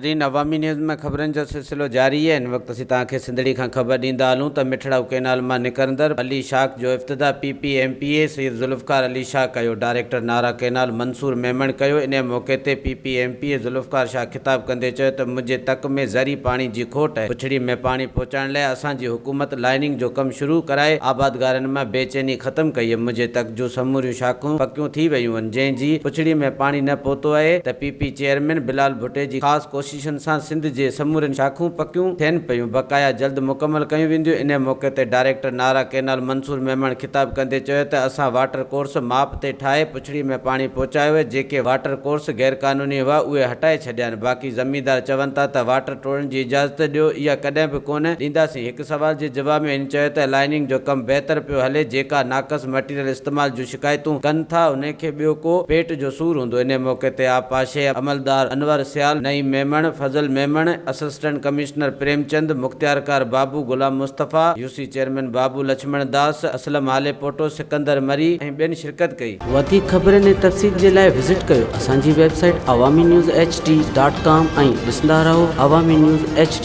नाज़रीन, अवामी न्यूज़ में खबरन जो सिलसिलो जारी है। इन वक्त असीं तव्हांखे सिंधड़ी खां ख़बर ॾींदा हलूं त मिठड़ाऊ कैनाल मां निकरंदड़ अली शाख जो इफ्तिदा PPMPA सैयद ज़ुल्फ़कार अली शाह कयो। डायरेक्टर नारा कैनाल मंसूर मेमण कयो। इन मौक़े ते PPMPA ज़ुल्फ़कार शाह ख़िताब कंदे चयो त मुंहिंजे तक में ज़री पाणी जी खोट आहे। पुछड़ी में पाणी पहुचाइण लाइ असांजी हुकूमत लाइनिंग जो कमु शुरू कराए आबादगारनि में बेचैनी ख़त्म कई आहे। मुंहिंजे तक जो समूरियूं शाखूं पकियूं थी वयूं आहिनि। जंहिंजी पुछड़ी में पाणी न पहुतो आहे त PP चेयरमैन बिलाल भुट्टे जी ख़ासि कोशिशुनि सां सिंध जे समूरनि शाखूं पकियूं थियनि पियूं, बक़ाया जल्द मुकमल कयूं वेंदियूं। इन मौक़े ते डायरेक्टर नारा कैनाल मंसूर मेमण ख़िताब कंदे चयो त असां वाटर कोर्स माप ते ठाहे पुछड़ी में पाणी पहुचायो आहे। जेके वाटर कोर्स गैर क़ानूनी हुआ उहे हटाए छॾिया आहिनि। बाक़ी ज़मींदार चवनि था त वाटर टोड़ण जी इजाज़त ॾियो, इहा कॾहिं बि कोन ॾींदासीं। हिकु सवाल जे जवाब में इन चयो त लाइनिंग जो कमु बहितर पियो हले। जेका नाक़स मटीरियल इस्तेमाल जूं शिकायतूं कनि था उन खे ॿियो को पेट जो सूर हूंदो। इन मौक़े ते आपाशे अमलदार अनवर सियाल, नईम मेमण, फज़ल मेमण, असिस्टेंट कमिश्नर प्रेमचंद, मुख्तियारकार बाबू, गुलाम मुस्तफ़ा, UC चेयरमैन बाबू लक्ष्मण दास, असलम हाले पोटो, सिकंदर मरी ऐं ॿियनि शिरकत कई। वधीक ख़बरनि ऐं तफ़सील जे लाइ विज़िट कयो असांजी वेबसाइट awamiNewsHD.com ऐं ॾिसंदा रहो अवामी न्यूज़ HD।